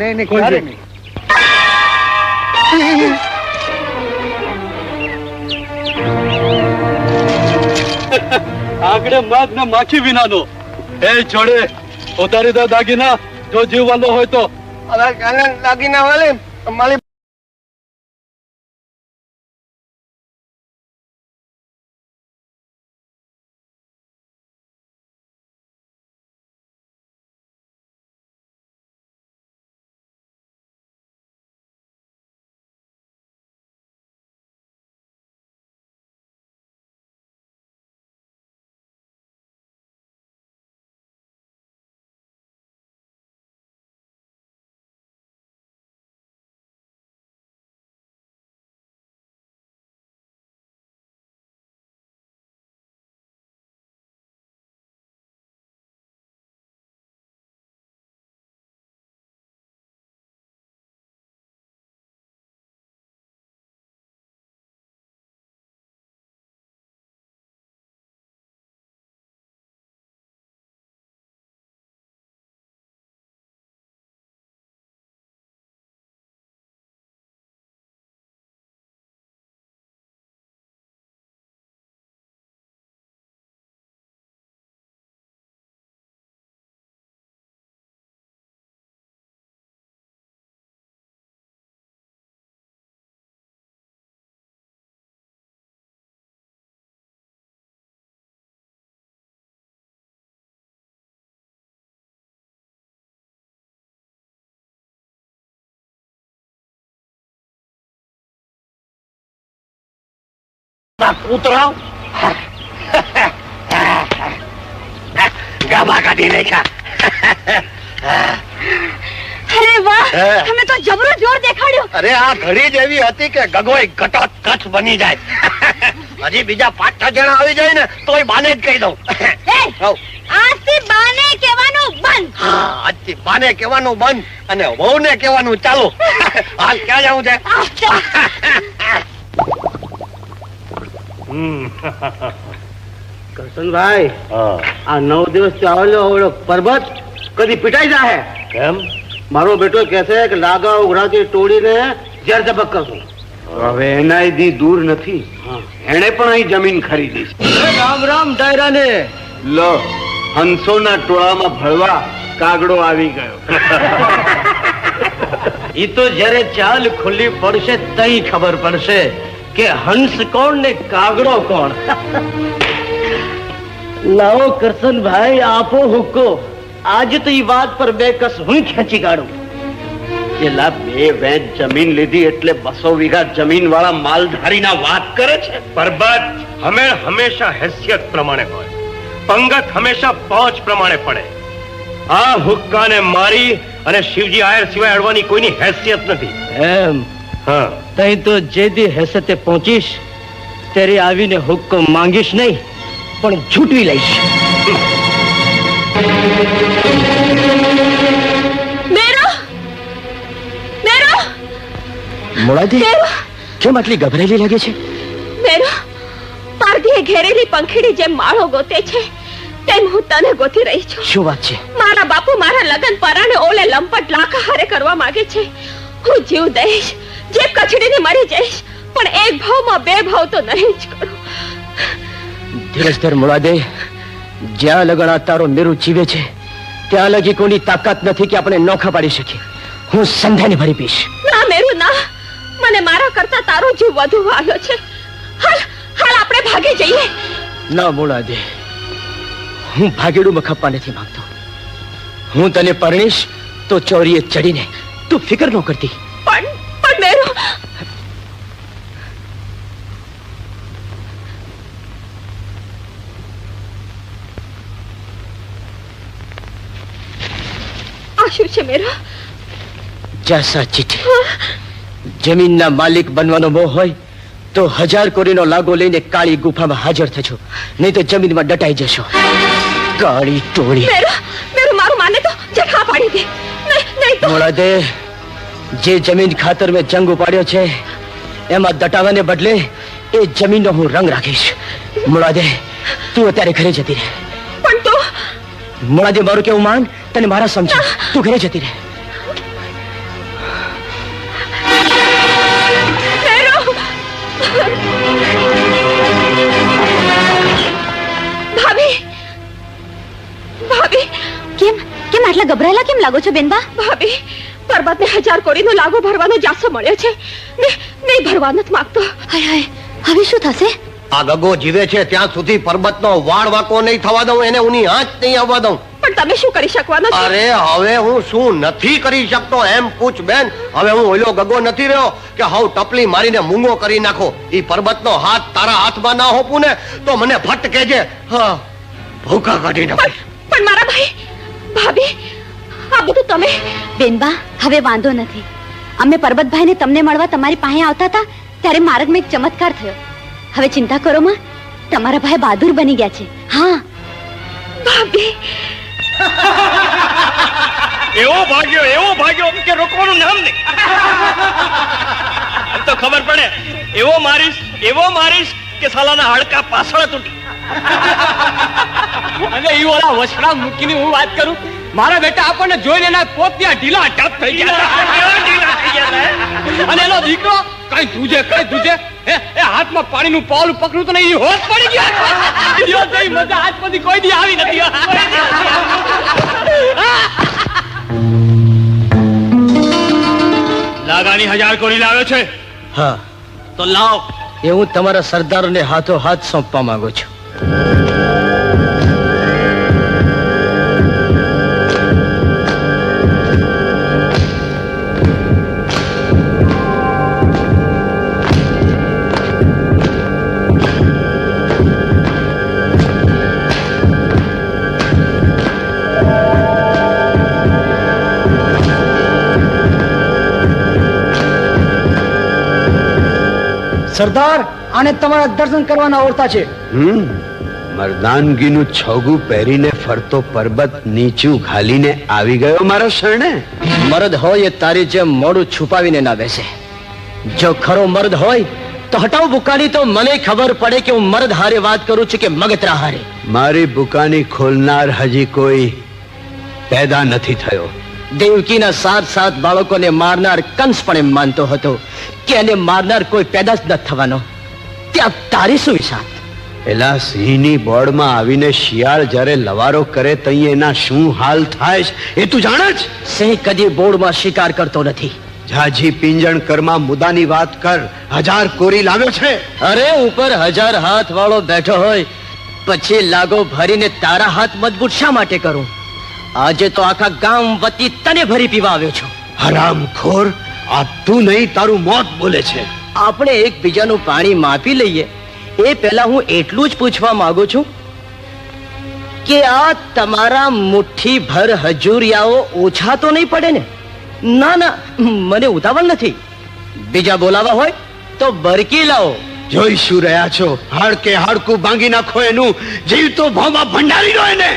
नहीं क्યારે નહીં. આગળ મગ ને માખી વિનાનો એ જોડે ઉતારી દો દાગીના જો જીવવાનો હોય તો. હવે કાને દાગીના વાલે મારી कूतरा गाबा का दी देखा. अरे वाह, हमें तो जबरो जोर देखाड्यो. अरे आ घड़ी जेवी હતી કે ગગોય ઘટોત્કચ બની જાય. હજી બીજા 5-6 જણા આવી જાય ને તોય બાને જ કહી દઉં. આજથી બાને કહેવાનું બંધ. હા, આજથી બાને કહેવાનું બંધ અને વહુને કહેવાનું ચાલુ. હાલ ક્યાં જાવું છે? કરશનભાઈ આ 9 દિવસ ચાલ્યો ઓળો પર્વત કદી પીટાઈ જાય કેમ? મારો બેટો કહે છે કે લાગા ઉઘરાતી ટોળીને ઝેર ઝબક કરશું. હવે એનાય દી દૂર નથી, એને પણ અહીં જમીન ખરીદી છે. રામ રામ ડાયરાને લો, હંસોના ટોળામાં ભળવા કાગડો આવી ગયો. ઈ તો જ્યારે ચાલ ખુલ્લી પડશે તઈ ખબર પડશે કે હંસ કોણ ને કાગડો કોણ. લાવો કરશનભાઈ આપો હુક્કો. આજ તો ઈ વાત પર બે કસ હું ખેંચી કાઢું. પેલા 2 વેચ જમીન લીધી એટલે 200 વીઘા જમીન વાળા માલધારીના વાત કરે છે. પરબત હંમેશા હેસિયત પ્રમાણે હોય, પંગત હંમેશા પહોંચ પ્રમાણે પડે. આ હુક્કાને મારી અને શિવજી આયર સિવાય અડવાની કોઈની હેસિયત નથી. એમ? હા, તઈ તો જે દી હેસતે પહોંચીશ ત્યારે આવીને હુક્કો માંગીશ નહીં પણ છૂટવી લઈશ. મોળાદી કેમ આટલી ગભરાયેલી લાગે છે? મેરો પારધીએ ઘેરેલી પંખીડી જેમ માળો ગોતે છે તેમ હું તને ગોતી રહી છું. શું વાત છે? મારા બાપુ મારા લગન પરાણે ઓલે લંપટ લાખા હારે કરવા માંગે છે. હું જીવ દઈશ, જીભ કચડીને મરી જઈશ, પણ એક ભાવમાં 2 ભાવ તો નહીં જ કરું. ધીરજ ધર મોળાદે, જ્યાં લગન આ તારો મેરુ જીવે છે ત્યાં લગી કોની તાકાત નથી કે આપણે નોખા પાડી શકીએ. હું સંધાને ભરી પીશ. ના મેરુ ના, મને મારા કરતા તારો જીવ વધુ વાલ્યો છે. હાલ હાલ આપણે ભાગી જઈએ. ના મોળાદે, હું ભાગેડું મખપવા નથી માંગતો. હું તને પરણીશ તો ચોરીએ ચડીને તું ફિકર ન કરતી. પણ મેરુ, આ શું છે મેરુ? જૈસા ચીઠી. જમીનના માલિક બનવાનો મોહ હોય તો 1000 કોરીનો લાગો લઈને કાળી ગુફામાં હાજર થજો, નહીં તો જમીનમાં ડટાઈ જશો. કાળી ટોળી. મેરુ મારું માને તો જખા પાડી દે. નહીં તો મોળાદે, જે જમીન ખાતર મેં જંગ ઉપાડ્યો છે એમાં દટાવાને બદલે એ જમીનનો હું રંગ રાખીશ. મોળાદે, તું અત્યારે ઘરે જતી રહે. પણ તું મોળાદે, મારું કેવું માન, તને મારા સમજ. તું ઘરે જતી રહે. કેમ કેમ આટલા ગભરાયેલા કેમ લાગો છો બેનબા? ભાભી પરબતને 1000 કોડીનો લાગો ભરવાનો જાસો મળ્યો છે ને નહીં ભરવા નથી માંગતો. હાય હાય, હવે શું થશે? આ ગગો જીવે છે ત્યાં સુધી પર્વતનો વાળ વાકો નહીં થવા દઉં, એને ઉની આંચ નહીં આવવા દઉં. પણ તમે શું કરી શકવાના છો? અરે હવે હું શું નથી કરી શકતો એમ પૂછ બેન. હવે હું ઓલો ગગો નથી રહ્યો કે હાવ ટપલી મારીને મૂંગો કરી નાખો. ઈ પર્વતનો હાથ તારા હાથમાં ના હોપું ને તો મને ફટ કહેજે. હા, ભૂકા કાઢી નાખો. પણ મારા ભાઈ ભાભી આ બધું તમે બેનબા હવે વાંધો નથી. અમે પરબતભાઈને તમને મળવા તમારી પાસે આવતા હતા ત્યારે માર્ગમાં એક ચમત્કાર થયો. હવે ચિંતા કરો માં, તમારા ભાઈ બહાદુર બની ગયા છે. હા ભાભી એવો ભાગ્યો કે રોકવાનું નામ નહીં. આમ તો ખબર પડે એવો મારીશ કે સાલાના હાડકા પાછળ તૂટી. અને ઈ ઓલા વસડા મૂકીને હું વાત કરું, મારા બેટા આપણને જોઈને એના પોતિયા ઢીલા ઢાપ થઈ ગયા. અને એનો દીકરો કઈ ધુજે એ હાથમાં પાણીનું પાવલું પકડ્યું તો નહીં, હોશ પડી ગયા. મજા આજ પછી કોઈ દી આવી નથી. લાગાની 1000 કોડી લાવ્યો છે. હા તો લાવ. એ હું તમારા સરદારને હાથો હાથ સોંપવા માંગુ છું. સરદાર, આને તમારા દર્શન કરવાના ઓરતા છે. મર્દાનગીનું છોગું પહેરીને ફરતો પર્વત નીચું ઘાલીને આવી ગયો મારા શરણે. મર્દ હોય એ તારી જેમ મોડું છુપાવીને ના બેસે. જો ખરો મર્દ હોય તો હટાવ બુકાની, તો મને ખબર પડે કે હું મર્દ હારે વાત કરું છું કે મગતરા હારે. મારી બુકાની ખોલનાર હજી કોઈ પેદા નથી થયો. દેવકીના 7 બાળકોને મારનાર કંસ પણ એમ માનતો હતો કે એને મારનાર કોઈ પેદા જ ન થવાનો. ત્યાં તારી શું વિચાર? એલા સિંહની બોર્ડમાં આવીને શિયાળ જ્યારે લવારો કરે તઈ એના શું હાલ થાય છે એ તું જાણે જ? સિંહ કદી બોર્ડમાં શિકાર કરતો નથી. જાજી પિંજણ કરમાં મુદ્દાની વાત કર. 1000 કોરી લાવ્યો છે. અરે ઉપર 1000 હાથ વાળો બેઠો હોય પછી લાગો ભરીને તારા હાથ મજબૂત શા માટે કરું? આજે તો આખા ગામ વતી તને ભરી પીવા આવ્યો છું. હરામખોર, આ તું નહીં તારું મોત બોલે છે. આપણે એકબીજાનું પાણી માપી લઈએ એ પહેલા હું એટલું જ પૂછવા માંગુ છું કે આ તમારા મુઠ્ઠી ભર હજુરિયાઓ ઓછા તો નહીં પડે ને? ના ના, મને ઉતાવળ નથી. બીજા બોલાવા હોય તો બરકી લાવો. જોઈ શું રહ્યા છો? હાડકે હાડકું ભાંગી નાખો એનું, જીવ તો ભાવમાં ભંડારી દો એને.